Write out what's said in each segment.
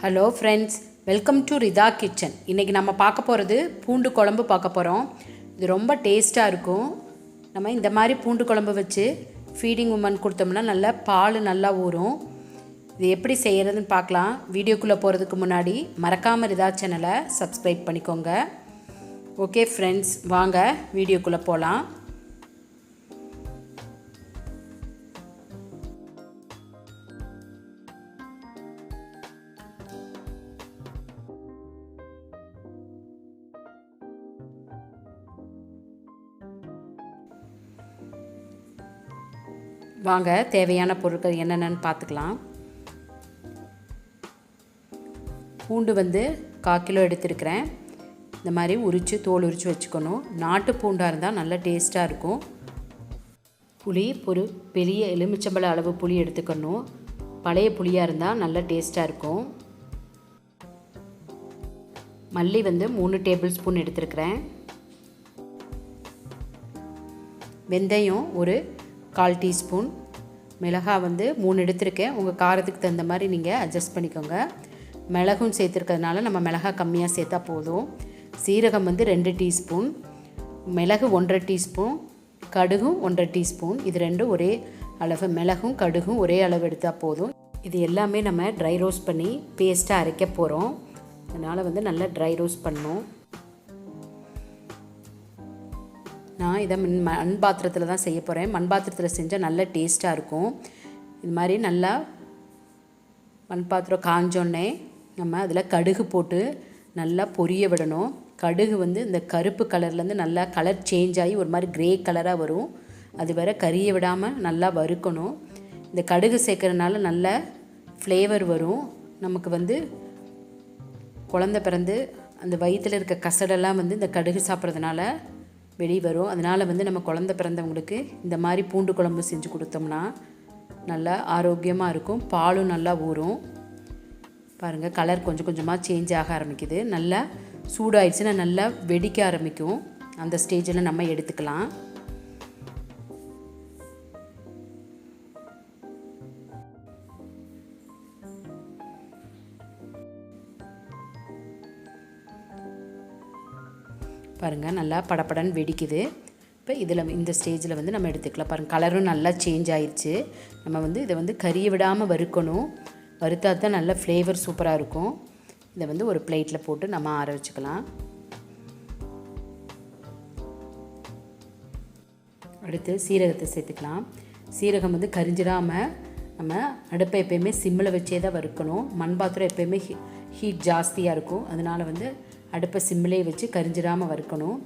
Hello friends, welcome to Rida kitchen. இன்றைக்கி நம்ம பார்க்க போகிறது பூண்டு குழம்பு பார்க்க போகிறோம். இது ரொம்ப டேஸ்ட்டாக இருக்கும். நம்ம இந்த மாதிரி பூண்டு குழம்பு வச்சு ஃபீடிங் உமன் கொடுத்தோம்னா நல்லா பால் நல்லா ஊறும். இது எப்படி செய்கிறதுன்னு பார்க்கலாம். வீடியோக்குள்ளே போகிறதுக்கு முன்னாடி மறக்காமல் ரிதா சேனலை சப்ஸ்கிரைப் பண்ணிக்கோங்க. ஓகே ஃப்ரெண்ட்ஸ், வாங்க வீடியோக்குள்ளே போகலாம். வாங்க தேவையான பொருட்கள் என்னென்னு பார்த்துக்கலாம். பூண்டு 1/4 கிலோ எடுத்துருக்கிறேன். இந்த மாதிரி தோல் உரித்து வச்சுக்கணும். நாட்டு பூண்டாக இருந்தால் நல்லா டேஸ்ட்டாக இருக்கும். புளி ஒரு பெரிய எலுமிச்சம்பழ அளவு புளி எடுத்துக்கணும். பழைய புளியாக இருந்தால் நல்லா டேஸ்ட்டாக இருக்கும். மல்லி 3 டேபிள் ஸ்பூன் எடுத்துருக்கிறேன். வெந்தயம் ஒரு 1/4 டீஸ்பூன். மிளகாய் 3 எடுத்துருக்கேன். உங்கள் காரத்துக்கு தகுந்த மாதிரி நீங்கள் அட்ஜஸ்ட் பண்ணிக்கோங்க. மிளகும் சேர்த்துருக்கிறதுனால நம்ம மிளகாய் கம்மியாக சேர்த்தா போதும். சீரகம் 2 டீஸ்பூன், மிளகு 1/2 டீஸ்பூன், கடுகும் 1/2 டீஸ்பூன். இது ரெண்டும் ஒரே அளவு. மிளகும் கடுகும் ஒரே அளவு எடுத்தால் போதும். இது எல்லாமே நம்ம ட்ரை ரோஸ்ட் பண்ணி பேஸ்ட்டாக அரைக்க போகிறோம். அதனால் நல்லா ட்ரை ரோஸ்ட் பண்ணணும். நான் இதை மண் பாத்திரத்தில் தான் செய்ய போகிறேன். மண் பாத்திரத்தில் செஞ்சால் நல்ல டேஸ்ட்டாக இருக்கும். இது மாதிரி நல்லா மண் பாத்திரம் காஞ்சோடனே நம்ம அதில் கடுகு போட்டு நல்லா பொரிய விடணும். கடுகு இந்த கருப்பு கலர்லேருந்து நல்லா கலர் சேஞ்ச் ஆகி ஒரு மாதிரி கிரே கலராக வரும். அது வேற கறியை விடாமல் நல்லா வறுக்கணும். இந்த கடுகு சேர்க்கறதுனால நல்ல ஃப்ளேவர் வரும். நமக்கு குழந்தை பிறந்து அந்த வயிற்றில் இருக்க கசடெல்லாம் இந்த கடுகு சாப்பிட்றதுனால வெளியே வரும். அதனால் நம்ம குழந்தை பிறந்தவங்களுக்கு இந்த மாதிரி பூண்டு குழம்பு செஞ்சு கொடுத்தோம்னா நல்லா ஆரோக்கியமாக இருக்கும். பாலும் நல்லா ஊறும். பாருங்கள், கலர் கொஞ்சம் கொஞ்சமாக சேஞ்ச் ஆக ஆரம்பிக்குது. நல்லா சூடாயிடுச்சுன்னா நல்லா வெடிக்க ஆரம்பிக்கும். அந்த ஸ்டேஜில் நம்ம எடுத்துக்கலாம். பாருங்கள், நல்லா படப்படன்னு வெடிக்குது. இப்போ இதில் இந்த ஸ்டேஜில் நம்ம எடுத்துக்கலாம். பாருங்கள், கலரும் நல்லா சேஞ்ச் ஆயிடுச்சு. நம்ம இதை கறியை விடாமல் வறுக்கணும். வறுத்தா தான் நல்ல ஃப்ளேவர் சூப்பராக இருக்கும். இதை ஒரு பிளேட்டில் போட்டு நம்ம ஆற வச்சுக்கலாம். அடுத்து சீரகத்தை சேர்த்துக்கலாம். சீரகம் கரிஞ்சிடாமல் நம்ம அடுப்பை எப்போயுமே சிம்மில் வச்சே தான் வறுக்கணும். மண் பாத்திரம் எப்போயுமே ஹீட் ஜாஸ்தியாக இருக்கும். அதனால் அடுப்பை சிம்மிலே வச்சு கரிஞ்சிடாமல் வறுக்கணும்.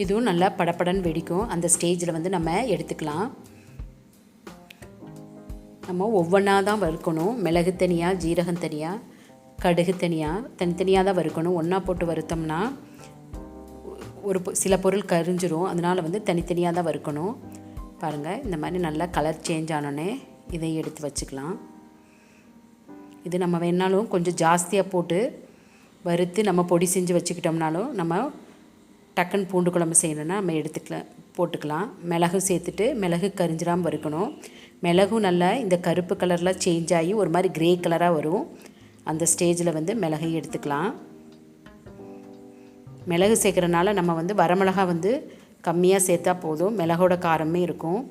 இதுவும் நல்லா படப்படன்னு வெடிக்கும். அந்த ஸ்டேஜில் நம்ம எடுத்துக்கலாம். நம்ம ஒவ்வொன்றா தான் வறுக்கணும். மிளகு தனியாக, ஜீரகம் தனியாக, கடுகு தனியாக, தனித்தனியாக தான் வறுக்கணும். ஒன்றா போட்டு வறுத்தோம்னா சில பொருள் கரிஞ்சிரும். அதனால் தனித்தனியாக தான் வறுக்கணும். பாருங்கள், இந்த மாதிரி நல்லா கலர் சேஞ்ச் ஆனோடனே இதை எடுத்து வச்சுக்கலாம். இது நம்ம வேணாலும் கொஞ்சம் ஜாஸ்தியாக போட்டு வறுத்து நம்ம பொடி செஞ்சு வச்சுக்கிட்டோம்னாலும் நம்ம டக்குன்னு பூண்டு குழம்பு செய்யணுன்னா நம்ம போட்டுக்கலாம். மிளகு சேர்த்துட்டு மிளகு கரிஞ்சிடாமல் வறுக்கணும். மிளகும் நல்லா இந்த கருப்பு கலரில் சேஞ்ச் ஆகி ஒரு மாதிரி கிரே கலராக வரும். அந்த ஸ்டேஜில் மிளகையும் எடுத்துக்கலாம். மிளகு சேர்க்குறனால நம்ம வரமிளகா கம்மியாக சேர்த்தா போதும். மிளகோட காரமே இருக்கும்.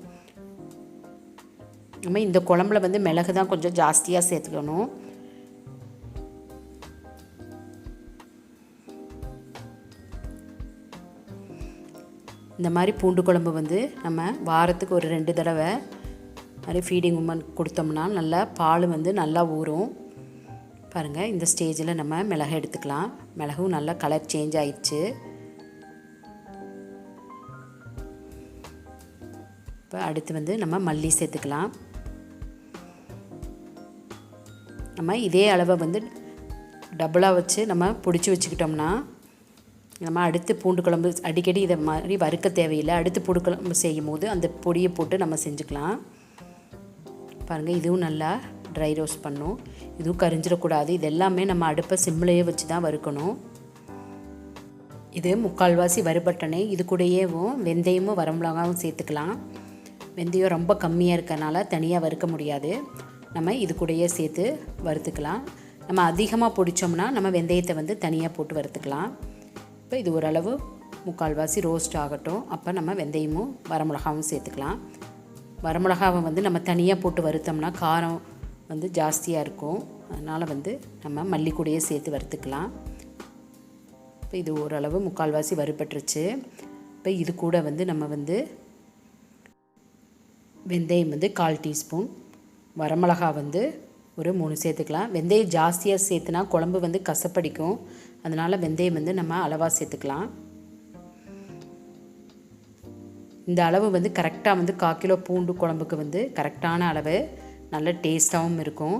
நம்ம இந்த குழம்புல மிளகு தான் கொஞ்சம் ஜாஸ்தியாக சேர்த்துக்கணும். இந்த மாதிரி பூண்டு குழம்பு நம்ம வாரத்துக்கு ஒரு 2 தடவை மாதிரி ஃபீடிங் உமன் கொடுத்தோம்னா நல்லா பால் நல்லா ஊறும். பாருங்கள், இந்த ஸ்டேஜில் நம்ம மிளகு எடுத்துக்கலாம். மிளகும் நல்லா கலர் சேஞ்ச் ஆயிடுச்சு. இப்போ அடுத்து நம்ம மல்லி சேர்த்துக்கலாம். நம்ம இதே அளவை டபுளாக வச்சு நம்ம பிடிச்சி வச்சுக்கிட்டோம்னா நம்ம அடுத்து பூண்டு குழம்பு அடிக்கடி இதை மாதிரி வறுக்க தேவையில்லை. அடுத்து பூண்டு குழம்பு செய்யும் போது அந்த பொடியை போட்டு நம்ம செஞ்சுக்கலாம். பாருங்கள், இதுவும் நல்லா ட்ரை ரோஸ்ட் பண்ணும். இதுவும் கரிஞ்சிடக்கூடாது. இது எல்லாமே நம்ம அடுப்பை சிம்மிலேயே வச்சு தான் வறுக்கணும். இது 3/4 வறுபட்டனே. இது கூடயேவும் வெந்தயமும் வரமிளகாவும் சேர்த்துக்கலாம். வெந்தயம் ரொம்ப கம்மியாக இருக்கனால தனியாக வறுக்க முடியாது. நம்ம இது கூடயே சேர்த்து வறுத்துக்கலாம். நம்ம அதிகமாக பிடிச்சோம்னா நம்ம வெந்தயத்தை வந்து தனியாக போட்டு வறுத்துக்கலாம். இப்போ இது ஓரளவு முக்கால்வாசி ரோஸ்ட் ஆகட்டும். அப்போ நம்ம வெந்தயமும் வரமிளகாவும் சேர்த்துக்கலாம். வரமிளகாவை வந்து நம்ம தனியாக போட்டு வறுத்தோம்னா காரம் வந்து ஜாஸ்தியாக இருக்கும். அதனால் வந்து நம்ம மல்லி கூடயே சேர்த்து வறுத்துக்கலாம். இப்போ இது ஓரளவு முக்கால்வாசி வறுபட்டுருச்சு. இப்போ இது கூட வந்து நம்ம வந்து வெந்தயம் வந்து 1/4 டீஸ்பூன், வரமிளகா வந்து ஒரு 3 சேர்த்துக்கலாம். வெந்தயம் ஜாஸ்தியாக சேர்த்துனா குழம்பு வந்து கசப்படிக்கும். அதனால் வெந்தயம் வந்து நம்ம அளவாக சேர்த்துக்கலாம். இந்த அளவு வந்து கரெக்டாக வந்து 1/4 கிலோ பூண்டு குழம்புக்கு வந்து கரெக்டான அளவு, நல்ல டேஸ்ட்டாகவும் இருக்கும்.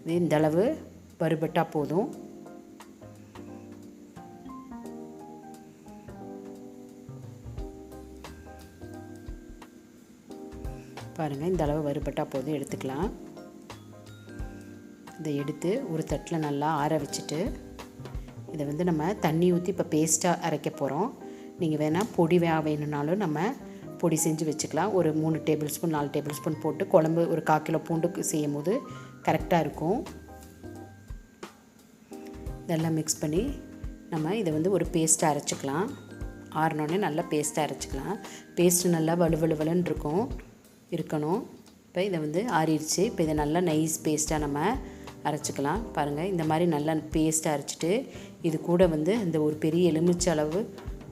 இது இந்த அளவு வறுபட்டால் போதும். பாருங்கள், இந்த அளவு வறுபட்டால் போதும், எடுத்துக்கலாம். இதை எடுத்து ஒரு தட்டில் நல்லா ஆற வச்சுட்டு இதை வந்து நம்ம தண்ணி ஊற்றி இப்போ பேஸ்ட்டாக அரைக்க போகிறோம். நீங்கள் வேணால் பொடி வேணும்னாலும் நம்ம பொடி செஞ்சு வச்சுக்கலாம். ஒரு 3 டேபிள் ஸ்பூன் 4 டேபிள் ஸ்பூன் போட்டு குழம்பு ஒரு 1/4 கிலோ பூண்டுக்கு செய்யும் போது கரெக்டாக இருக்கும். இதெல்லாம் மிக்ஸ் பண்ணி நம்ம இதை வந்து ஒரு பேஸ்ட்டாக அரைச்சிக்கலாம். ஆறினோடனே நல்லா பேஸ்ட்டாக அரைச்சிக்கலாம். பேஸ்ட்டு நல்லா வலுவலுவலுன்னு இருக்கணும். இப்போ இதை வந்து ஆறிடுச்சு. இப்போ இதை நல்லா நைஸ் பேஸ்ட்டாக நம்ம அரைச்சிக்கலாம். பாருங்கள், இந்த மாதிரி நல்லா பேஸ்ட்டாக அரைச்சிட்டு இது கூட வந்து இந்த ஒரு பெரிய எலுமிச்சை அளவு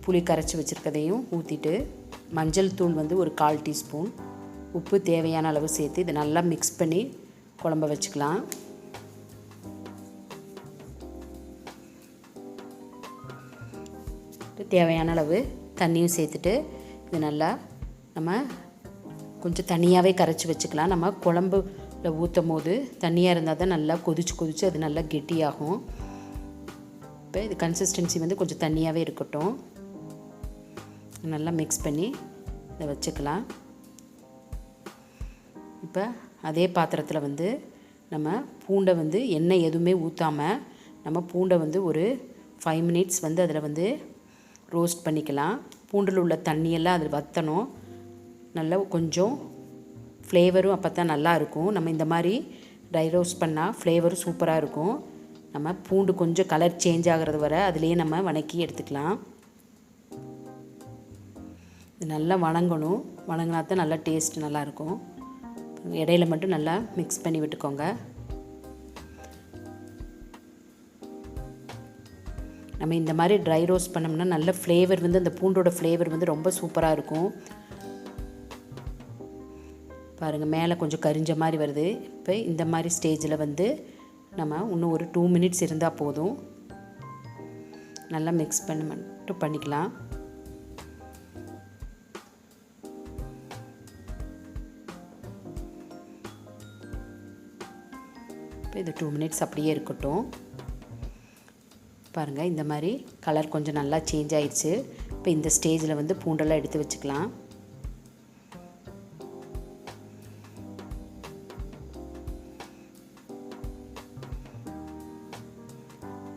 புளி கரைச்சி வச்சுருக்கதையும் ஊற்றிட்டு மஞ்சள் தூள் வந்து ஒரு 1/4 டீஸ்பூன், உப்பு தேவையான அளவு சேர்த்து இதை நல்லா மிக்ஸ் பண்ணி குழம்ப வச்சுக்கலாம். தேவையான அளவு தண்ணியும் சேர்த்துட்டு இது நல்லா நம்ம கொஞ்சம் தண்ணியாகவே கரைச்சி வச்சுக்கலாம். நம்ம குழம்புல ஊற்றும் போது தண்ணியாக இருந்தால் தான் நல்லா கொதித்து அது நல்லா கெட்டியாகும். இப்போ இது கன்சிஸ்டன்சி வந்து கொஞ்சம் தண்ணியாகவே இருக்கட்டும். நல்லா மிக்ஸ் பண்ணி இதை வச்சுக்கலாம். இப்போ அதே பாத்திரத்தில் வந்து நம்ம பூண்டை வந்து எண்ணெய் எதுவுமே ஊற்றாமல் நம்ம பூண்டை வந்து ஒரு 5 மினிட்ஸ் வந்து அதில் வந்து ரோஸ்ட் பண்ணிக்கலாம். பூண்டில் உள்ள தண்ணியெல்லாம் அதில் வற்றணும். நல்லா கொஞ்சம் ஃப்ளேவரும் அப்போ தான் நல்லாயிருக்கும். நம்ம இந்த மாதிரி ட்ரை ரோஸ்ட் பண்ணால் ஃப்ளேவரும் சூப்பராக இருக்கும். நம்ம பூண்டு கொஞ்சம் கலர் சேஞ்ச் ஆகிறது வரை அதுலேயே நம்ம வணக்கி எடுத்துக்கலாம். இது நல்லா வணங்கணும். வணங்கினா தான் நல்லா டேஸ்ட் நல்லாயிருக்கும். இடையில மட்டும் நல்லா மிக்ஸ் பண்ணி விட்டுக்கோங்க. நம்ம இந்த மாதிரி ட்ரை ரோஸ்ட் பண்ணோம்னா நல்ல ஃப்ளேவர் வந்து அந்த பூண்டோட ஃப்ளேவர் வந்து ரொம்ப சூப்பராக இருக்கும். பாருங்கள், மேலே கொஞ்சம் கரிஞ்ச மாதிரி வருது. இப்போ இந்த மாதிரி ஸ்டேஜில் வந்து நம்ம இன்னும் ஒரு 2 மினிட்ஸ் இருந்தால் போதும். நல்லா மிக்ஸ் பண்ணிக்கலாம். இப்போ இது 2 மினிட்ஸ் அப்படியே இருக்கட்டும். பாருங்கள், இந்த மாதிரி கலர் கொஞ்சம் நல்லா சேஞ்ச் ஆயிடுச்சு. இப்போ இந்த ஸ்டேஜில் வந்து பூண்டெல்லாம் எடுத்து வச்சுக்கலாம்.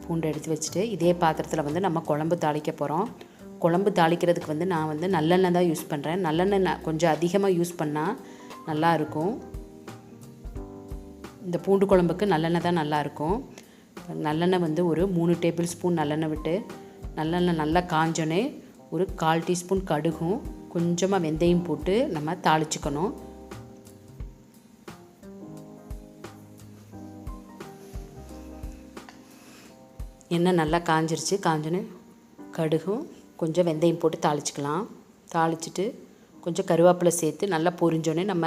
பூண்டை எடுத்து வச்சுட்டு இதே பாத்திரத்தில் வந்து நம்ம குழம்பு தாளிக்க போகிறோம். குழம்பு தாளிக்கிறதுக்கு வந்து நான் வந்து நல்லெண்ணெய் தான் யூஸ் பண்ணுறேன். நல்லெண்ணெய் கொஞ்சம் அதிகமாக யூஸ் பண்ணால் நல்லாயிருக்கும். இந்த பூண்டு குழம்புக்கு நல்லெண்ணெய் தான் நல்லாயிருக்கும். நல்லெண்ணெய் வந்து ஒரு 3 டேபிள் ஸ்பூன் நல்லெண்ணெய் விட்டு நல்லெண்ணெய் நல்லா காஞ்சோன்னே ஒரு 1/4 டீஸ்பூன் கடுகும் கொஞ்சமாக வெந்தயம் போட்டு நம்ம தாளிச்சுக்கணும். எண்ணெய் நல்லா காஞ்சிருச்சு. காஞ்சோன்னே கடுகும் கொஞ்சம் வெந்தயம் போட்டு தாளிச்சிக்கலாம். தாளிச்சிட்டு கொஞ்சம் கருவேப்பிலை சேர்த்து நல்லா பொரிஞ்சோன்னே நம்ம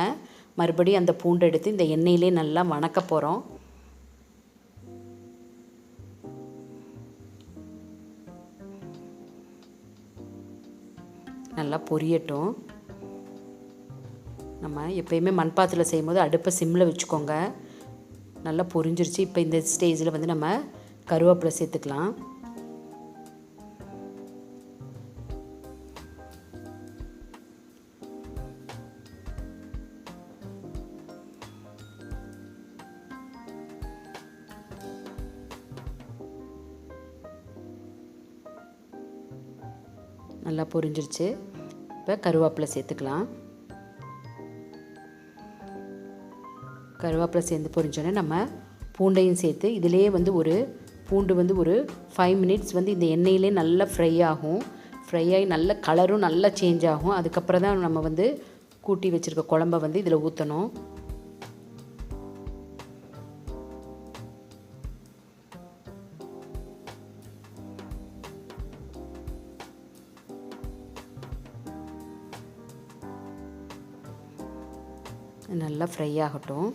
மறுபடியும் அந்த பூண்டை எடுத்து இந்த எண்ணெயிலே நல்லா வணக்க போகிறோம். நல்லா பொரியட்டும். நம்ம எப்பயுமே மண் பாத்திரத்தில் செய்யும்போது அடுப்பை சிம்மில் வச்சுக்கோங்க. நல்லா பொரிஞ்சிருச்சு. இப்போ இந்த ஸ்டேஜில் வந்து நம்ம கருவேப்பிலை சேர்த்துக்கலாம். நல்லா பொரிஞ்சிருச்சு. இப்போ கருவேப்பிலை சேர்த்துக்கலாம். கருவேப்பிலை சேர்ந்து பொரிஞ்சோன்னே நம்ம பூண்டையும் சேர்த்து இதிலே வந்து ஒரு பூண்டு வந்து ஒரு 5 மினிட்ஸ் வந்து இந்த எண்ணெயிலே நல்லா ஃப்ரை ஆகும். ஃப்ரை ஆகி நல்ல கலரும் நல்லா சேஞ்ச் ஆகும். அதுக்கப்புறம் தான் நம்ம வந்து கூட்டி வச்சுருக்க குழம்ப வந்து இதில் ஊற்றணும். நல்லா ஃப்ரை ஆகட்டும்.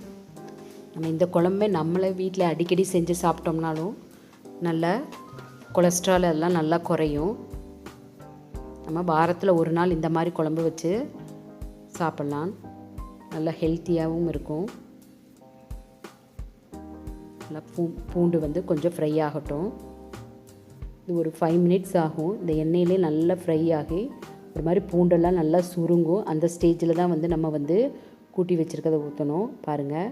நம்ம இந்த குழம்பை நம்மளே வீட்டில் அடிக்கடி செஞ்சு சாப்பிட்டோம்னாலும் நல்ல கொலஸ்ட்ரால் எல்லாம் நல்லா குறையும். நம்ம வாரத்தில் ஒரு நாள் இந்த மாதிரி குழம்பு வச்சு சாப்பிட்லாம். நல்லா ஹெல்த்தியாகவும் இருக்கும். நல்லா பூண்டு வந்து கொஞ்சம் ஃப்ரை ஆகட்டும். இது ஒரு 5 மினிட்ஸ் ஆகும். இந்த எண்ணெயிலே நல்லா ஃப்ரை ஆகி ஒரு மாதிரி பூண்டெல்லாம் நல்லா சுருங்கும். அந்த ஸ்டேஜில் தான் வந்து நம்ம வந்து கூட்டி வச்சுருக்கதை ஊற்றணும். பாருங்கள்,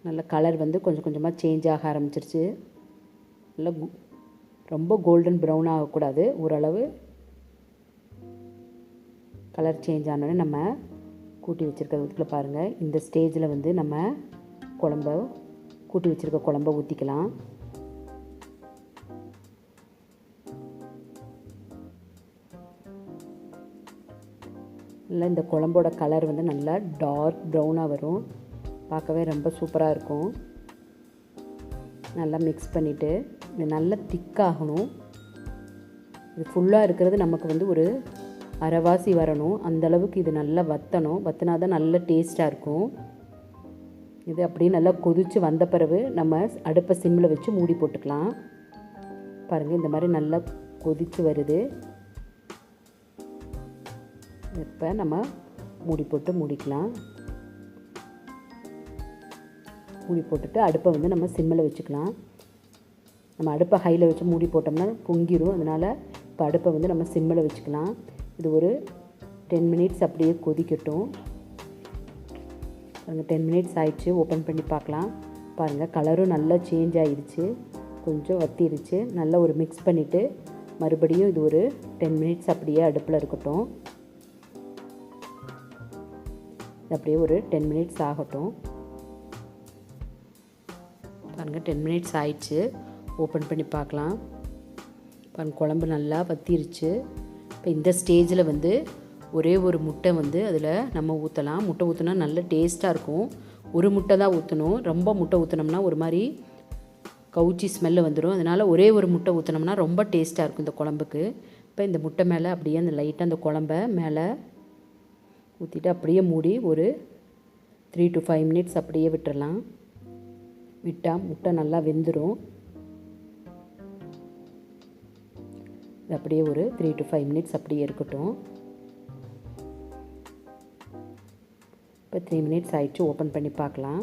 நல்ல கலர் வந்து கொஞ்சம் கொஞ்சமாக சேஞ்ச் ஆக ஆரம்பிச்சிருச்சு. நல்லா ரொம்ப கோல்டன் ப்ரௌன் ஆகக்கூடாது. ஓரளவு கலர் சேஞ்ச் ஆனோடனே நம்ம கூட்டி வச்சுருக்க ஊற்றில் பாருங்கள். இந்த ஸ்டேஜில் வந்து நம்ம கூட்டி வச்சுருக்க குழம்ப ஊற்றிக்கலாம். நல்லா இந்த குழம்போட கலர் வந்து நல்லா டார்க் ப்ரௌனாக வரும். பார்க்கவே ரொம்ப சூப்பராக இருக்கும். நல்லா மிக்ஸ் பண்ணிவிட்டு இது நல்லா திக்காகணும். இது ஃபுல்லாக இருக்கிறது நமக்கு வந்து ஒரு அரைவாசி வரணும். அந்தளவுக்கு இது நல்லா வற்றணும். வற்றினா தான் நல்ல டேஸ்ட்டாக இருக்கும். இது அப்படியே நல்லா கொதித்து வந்த பிறகு நம்ம அடுப்பை சிம்மில் வச்சு மூடி போட்டுக்கலாம். பாருங்கள், இந்த மாதிரி நல்லா கொதித்து வருது. இப்போ நம்ம மூடி போட்டு மூடிக்கலாம். மூடி போட்டுட்டு அடுப்பை வந்து நம்ம சிம்மில் வச்சுக்கலாம். நம்ம அடுப்பை ஹையில் வச்சு மூடி போட்டோம்னா பொங்கிடும். அதனால் இப்போ அடுப்பை வந்து நம்ம சிம்மில் வச்சுக்கலாம். இது ஒரு 10 மினிட்ஸ் அப்படியே கொதிக்கட்டும். பாருங்கள், 10 மினிட்ஸ் ஆயிடுச்சு. ஓப்பன் பண்ணி பார்க்கலாம். பாருங்கள், கலரும் நல்லா சேஞ்ச் ஆகிடுச்சு. கொஞ்சம் வத்திருச்சு. நல்லா ஒரு மிக்ஸ் பண்ணிவிட்டு மறுபடியும் இது ஒரு 10 மினிட்ஸ் அப்படியே அடுப்பில் இருக்கட்டும். அப்படியே ஒரு 10 மினிட்ஸ் ஆகட்டும். பாருங்கள், 10 மினிட்ஸ் ஆயிடுச்சு. ஓப்பன் பண்ணி பார்க்கலாம். பாருங்கள், குழம்பு நல்லா வத்திருச்சு. இப்போ இந்த ஸ்டேஜில் வந்து ஒரே ஒரு முட்டை வந்து அதில் நம்ம ஊற்றலாம். முட்டை ஊற்றினா நல்ல டேஸ்ட்டாக இருக்கும். ஒரு முட்டை தான் ஊற்றணும். ரொம்ப முட்டை ஊற்றினோம்னா ஒரு மாதிரி கவுச்சி ஸ்மெல்லு வந்துடும். அதனால் ஒரே ஒரு முட்டை ஊற்றினோம்னா ரொம்ப டேஸ்ட்டாக இருக்கும் இந்த குழம்புக்கு. இப்போ இந்த முட்டை மேலே அப்படியே அந்த லைட்டாக அந்த குழம்ப மேலே ஊற்றிட்டு அப்படியே மூடி ஒரு 3 to 5 மினிட்ஸ் அப்படியே விட்டுடலாம். விட்டால் முட்டை நல்லா வெந்துடும். அப்படியே ஒரு 3 to 5 மினிட்ஸ் அப்படியே இருக்கட்டும். இப்போ 3 மினிட்ஸ் ஆயிடுச்சு. ஓப்பன் பண்ணி பார்க்கலாம்.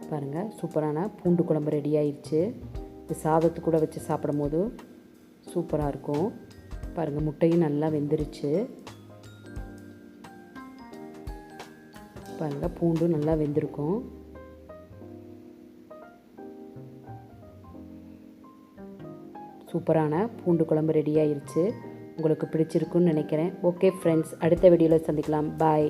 பாருங்கள், சூப்பரான பூண்டு குழம்பு ரெடி ஆயிடுச்சு. இது சாதத்து கூட வச்சு சாப்பிடும் போது சூப்பராக இருக்கும். பாருங்கள், முட்டையும் நல்லா வெந்துருச்சு. பாருங்கள், பூண்டும் நல்லா வெந்திருக்கும். சூப்பரான பூண்டு குழம்பு ரெடி ஆயிடுச்சு. உங்களுக்கு பிடிச்சிருக்குன்னு நினைக்கிறேன். ஓகே ஃப்ரெண்ட்ஸ், அடுத்த வீடியோவில் சந்திக்கலாம். பாய்.